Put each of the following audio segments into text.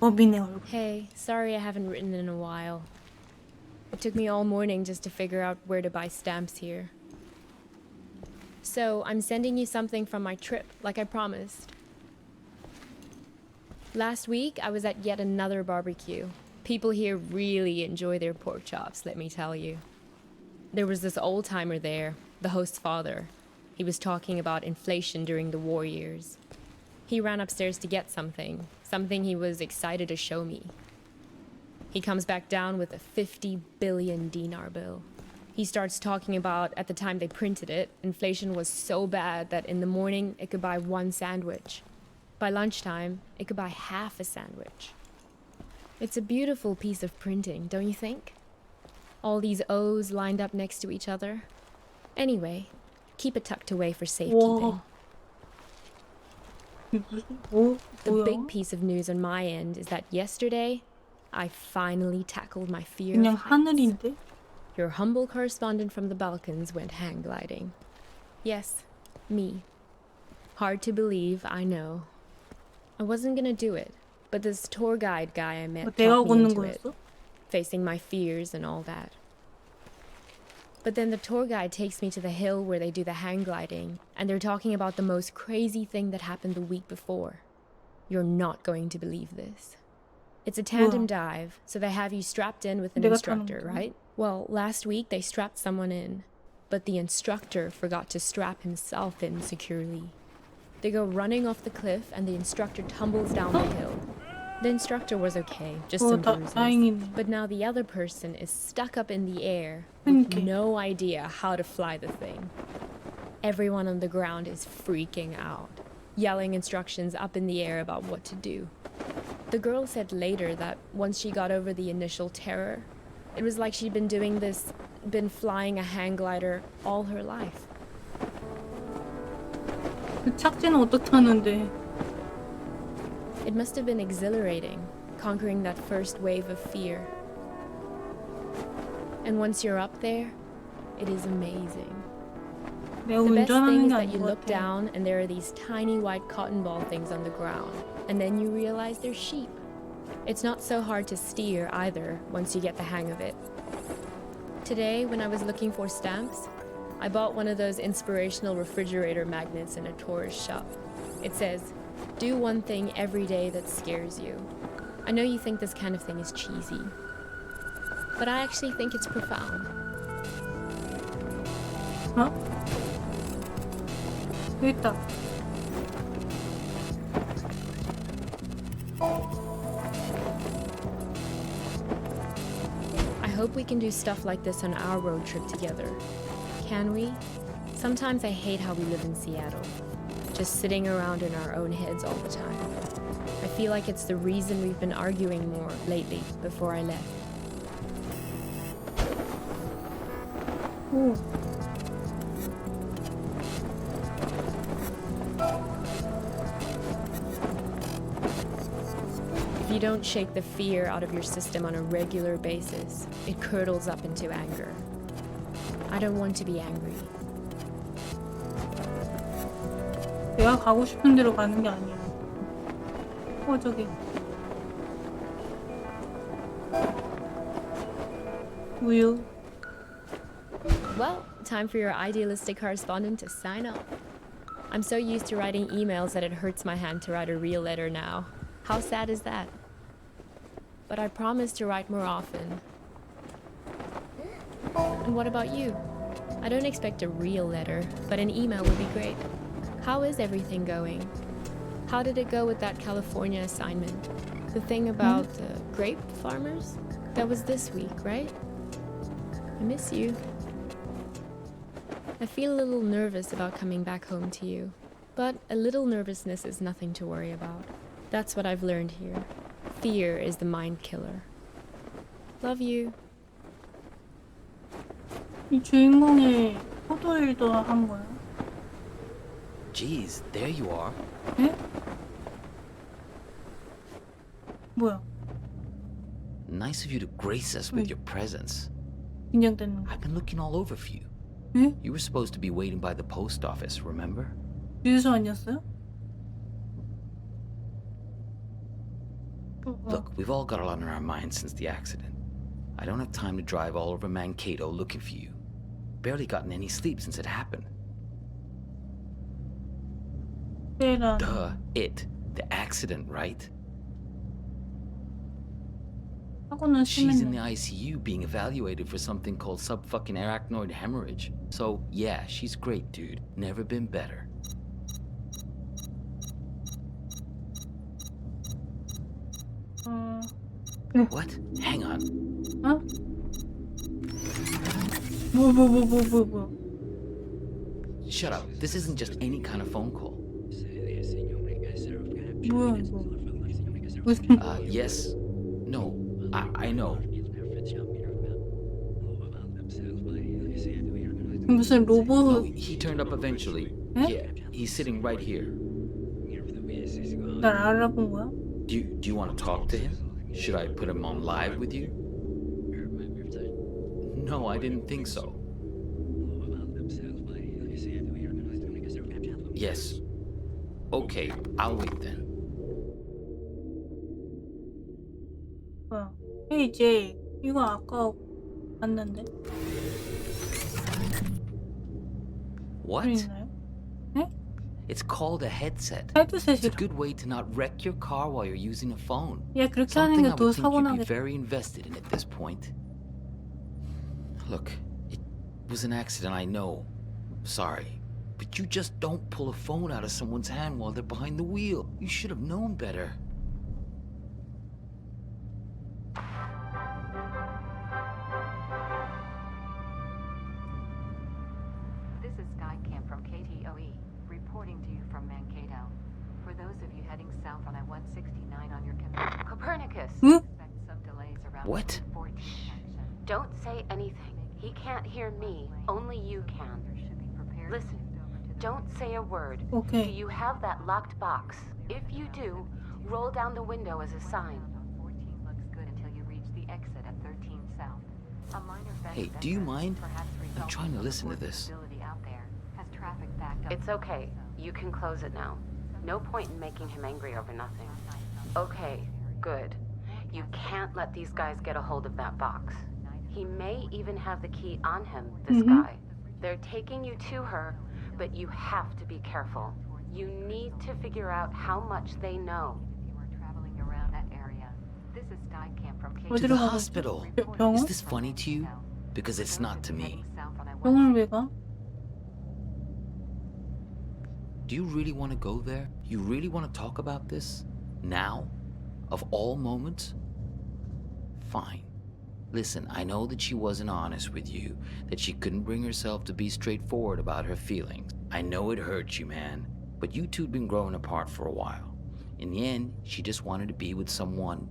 법이네 얼굴. Hey, sorry I haven't written in a while. It took me all morning just to figure out where to buy stamps here. So, I'm sending you something from my trip, like I promised. Last week, I was at yet another barbecue. People here really enjoy their pork chops, let me tell you. There was this old-timer there, the host's father. He was talking about inflation during the war years. He ran upstairs to get something he was excited to show me. He comes back down with a 50 billion dinar bill. He starts talking about, at the time they printed it, inflation was so bad that in the morning it could buy one sandwich. By lunchtime, it could buy half a sandwich. It's a beautiful piece of printing, don't you think? All these O's lined up next to each other. Anyway, keep it tucked away for safekeeping. The big piece of news on my end is that yesterday, I finally tackled my fear 그냥 of heights. 하늘인데? Your humble correspondent from the Balkans went hang gliding. Yes, me. Hard to believe, I know. I wasn't gonna do it, but this tour guide guy I met 내가 talked me 걷는 into it, 거였어? facing my fears and all that. But then the tour guide takes me to the hill where they do the hang gliding, and they're talking about the most crazy thing that happened the week before. You're not going to believe this. It's a tandem dive, so they have you strapped in with an instructor, right? Well, last week they strapped someone in, but the instructor forgot to strap himself in securely. They go running off the cliff and the instructor tumbles down the hill. The instructor was okay, just some bruises. 다행이네. But now the other person is stuck up in the air with 그러니까. no idea how to fly the thing. Everyone on the ground is freaking out, yelling instructions up in the air about what to do. The girl said later that once she got over the initial terror, it was like she'd been flying a hang glider all her life. 그 착지는 어떻게 하는데? It must have been exhilarating, conquering that first wave of fear. And once you're up there, it is amazing. 내가 The best thing 운전하는 is 게 that 아닌 you 것 look 같아. down and there are these tiny white cotton ball things on the ground, and then you realize they're sheep. It's not so hard to steer either once you get the hang of it. Today, when I was looking for stamps, I bought one of those inspirational refrigerator magnets in a tourist shop. It says, "Do one thing every day that scares you." I know you think this kind of thing is cheesy, but I actually think it's profound. 어? 여기 있다. I hope we can do stuff like this on our road trip together. Can we? Sometimes I hate how we live in Seattle, just sitting around in our own heads all the time. I feel like it's the reason we've been arguing more lately before I left. 오. If you don't shake the fear out of your system on a regular basis, it curdles up into anger. I don't want to be angry. 내가 가고 싶은 데로 가는 게 아니야. 저기. 우유. Well, time for your idealistic correspondent to sign off. I'm so used to writing emails that it hurts my hand to write a real letter now. How sad is that? But I promise to write more often. And what about you? I don't expect a real letter, but an email would be great. How is everything going? How did it go with that California assignment? The thing about the grape farmers? That was this week, right? I miss you. I feel a little nervous about coming back home to you, but a little nervousness is nothing to worry about. That's what I've learned here. Fear is the mind killer. Love you. 이 주인공의 포도일도 한 거야? Geez, there you are. 에? 뭐야? Nice of you to grace us with your presence. 긴장되는 거. I've been looking all over for you. 에? You were supposed to be waiting by the post office, remember? 유서 아니었어요? Look, we've all got a lot on our minds since the accident. I don't have time to drive all over Mankato looking for you. Barely gotten any sleep since it happened. 얘랑 Duh, the accident, right? 하고는 She's in the 심했네. ICU being evaluated for something called sub-fucking arachnoid hemorrhage. So, yeah, she's great, dude. Never been better. What? Hang on. 어? 뭐. Shut up. This isn't just any kind of phone call. 뭐야 이거? 무슨 Yes. No. I know. 무슨 No, 로봇 he turned up eventually. Eh? Yeah, he's sitting right here. 날 알아본 거야? Do you want to talk to him? Should I put him on live with you? No, I didn't think so. Yes. Okay, I'll wait then. 뭐야? 이제 이거 아까 봤는데 What? 있나요? It's called a headset. It's 헤드셋이 a good way to not wreck your car while you're using a phone. 얘 그렇게 하는 Something I 게 더 would think 사고 you'd be 나겠다. very invested in at this point. Look, it was an accident, I know. Sorry. But you just don't pull a phone out of someone's hand while they're behind the wheel. You should have known better. This is Skycam from KTOE, reporting to you from Mankato. For those of you heading south on I-169 on your commute, Copernicus. 응? Expect some delays around What? 14 junction. Don't say anything. He can't hear me. Only you can. Listen, don't say a word. Do 오케이. you have that locked box? If you do, roll down the window as a sign. 14 looks good until you reach the exit at 13 south. A minor fence Hey, do you vendor, mind? perhaps I'm resulting trying to from listen to poor this. visibility out there, has traffic backed up. It's okay. You can close it now. No point in making him angry over nothing. Okay, good. You can't let these guys get a hold of that box. He may even have the key on him, this guy. They're taking you to her, but you have to be careful. You need to figure out how much they know. If you are traveling around that area, this is Skycam from To 어디로 the 가고 hospital. 있어? 병원? Is this funny to you? Because it's not to me. 병원 왜 가? Do you really want to go there? You really want to talk about this? Now? Of all moments? Fine. Listen, I know that she wasn't honest with you, that she couldn't bring herself to be straightforward about her feelings. I know it hurts you, man, but you two'd been growing apart for a while. In the end, she just wanted to be with someone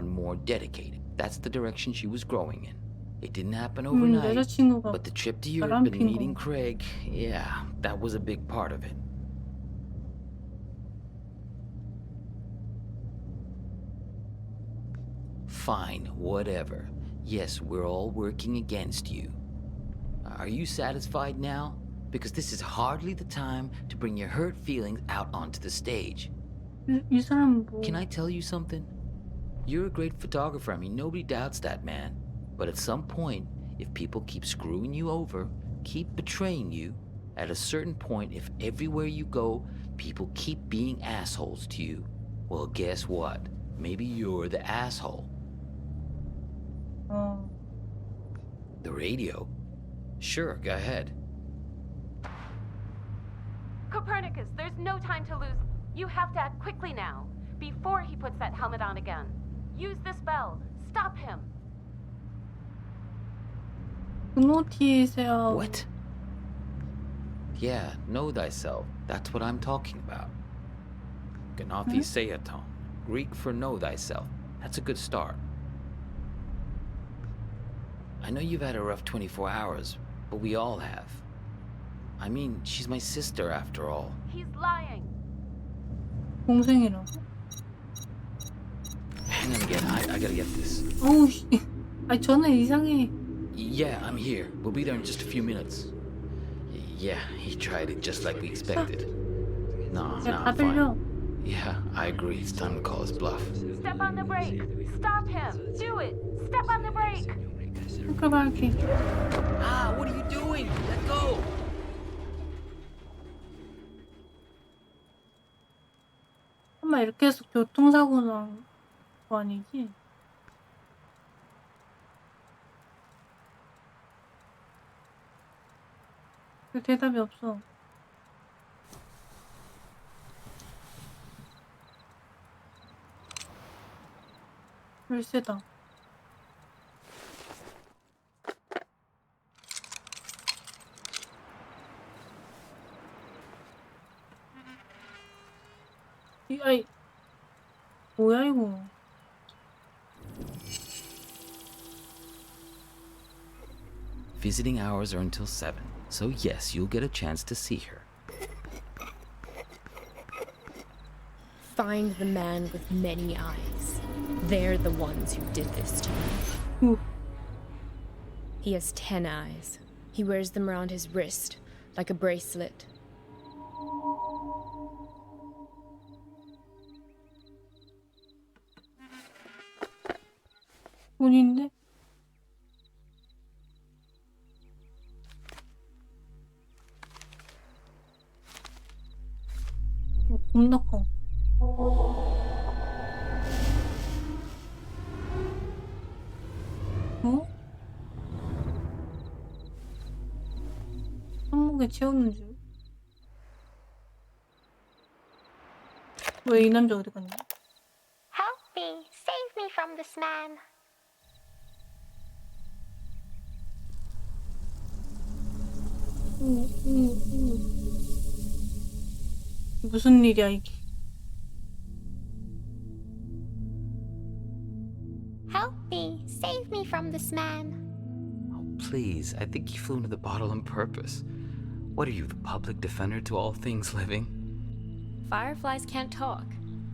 more dedicated. That's the direction she was growing in. It didn't happen overnight, 여자친구가 but the trip to Europe and 바람핀 meeting 거. Craig, yeah, that was a big part of it. Fine, whatever. Yes, we're all working against you. Are you satisfied now? Because this is hardly the time to bring your hurt feelings out onto the stage. 이 사람 뭐 Can I tell you something? You're a great photographer. I mean, nobody doubts that, man. But at some point, if people keep screwing you over, keep betraying you, at a certain point, if everywhere you go, people keep being assholes to you, well, guess what? Maybe you're the asshole. 어, The radio? Sure, go ahead. Copernicus, there's no time to lose. You have to act quickly now, before he puts that helmet on again. Use this bell. Stop him. 그노티세요. What? Yeah, know thyself. That's what I'm talking about. Gnathi Seaton. Greek for know thyself. That's a good start. I know you've had a rough 24 hours, but we all have. I mean, she's my sister after all. He's lying. 동생이라고. Hang on again, I gotta get this. 어우 씨. 아니 저는 이상해. Yeah, I'm here. We'll be there in just a few minutes. Yeah, he tried it just like we expected. No, 야, 다 no, 들려. fine. Yeah, I agree. It's time to call his bluff. Step on the brake. Stop him. Do it. Step on the brake. 그렇게 Ah, what are you doing? Let go! 설마 이렇게 해서 교통사고 난 거 아니지? 왜 대답이 없어? 열쇠다. 아이 뭐야 이거? Visiting hours are until 7, so yes, you'll get a chance to see her. Find the man with many eyes. They're the ones who did this to me. 오, He has 10 eyes. He wears them around his wrist, like a bracelet. 돈인데? 겁나 커. 어? 손목에 채우는 줄. 왜 이 남자 어디 갔냐? Help me! Save me from this man! 무슨 일이야 이게? Help me! Save me from this man! Oh, please, I think you flew into the bottle on purpose. What are you, the public defender to all things living? Fireflies can't talk.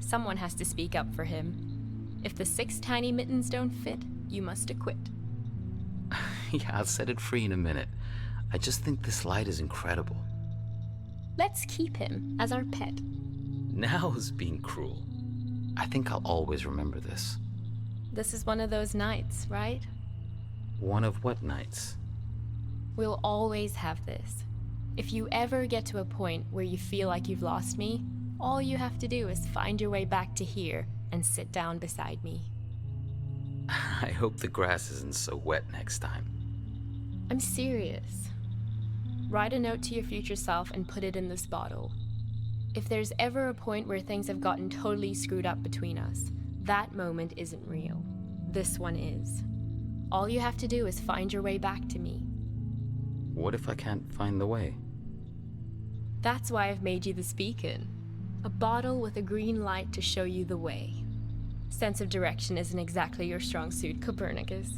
Someone has to speak up for him. If the 6 tiny mittens don't fit, you must acquit. Yeah, I'll set it free in a minute. I just think this light is incredible. Let's keep him as our pet. Now is being cruel. I think I'll always remember this. This is one of those nights, right? One of what nights? We'll always have this. If you ever get to a point where you feel like you've lost me, all you have to do is find your way back to here and sit down beside me. I hope the grass isn't so wet next time. I'm serious. Write a note to your future self and put it in this bottle. If there's ever a point where things have gotten totally screwed up between us, that moment isn't real. This one is. All you have to do is find your way back to me. What if I can't find the way? That's why I've made you this beacon. A bottle with a green light to show you the way. Sense of direction isn't exactly your strong suit, Copernicus.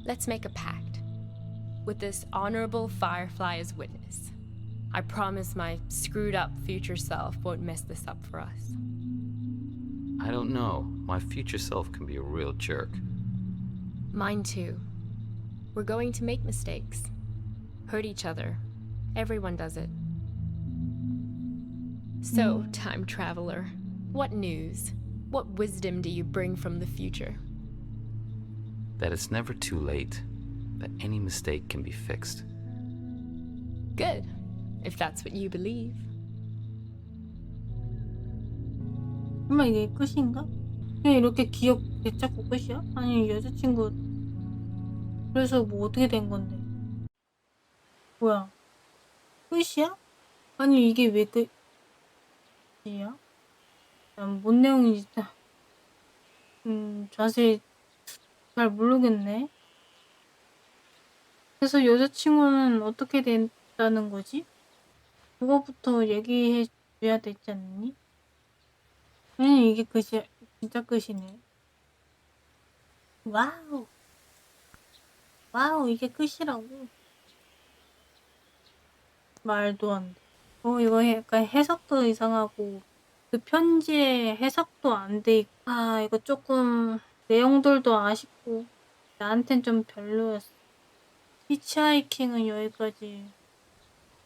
Let's make a pact. With this honorable firefly as witness. I promise my screwed up future self won't mess this up for us. I don't know. My future self can be a real jerk. Mine too. We're going to make mistakes. Hurt each other. Everyone does it. So, time traveler, what news? What wisdom do you bring from the future? That it's never too late. That any mistake can be fixed. Good, if that's what you believe. 설마 이게 끝인가? 그냥 이렇게 기억 되찾고 끝이야? 아니 여자친구 그래서 뭐 어떻게 된 건데? 뭐야? 끝이야? 아니 이게 왜 끝이야? 뭔 내용인지 자세히 잘 모르겠네. 그래서 여자친구는 어떻게 됐다는 거지? 그거부터 얘기해 줘야 되지 않니? 아니 이게 끝이야. 진짜 끝이네. 와우. 와우 이게 끝이라고. 말도 안 돼. 이거 약간 해석도 이상하고 그 편지에 해석도 안 돼 있고 이거 조금 내용들도 아쉽고 나한텐 좀 별로였어. 히치하이킹은 여기까지.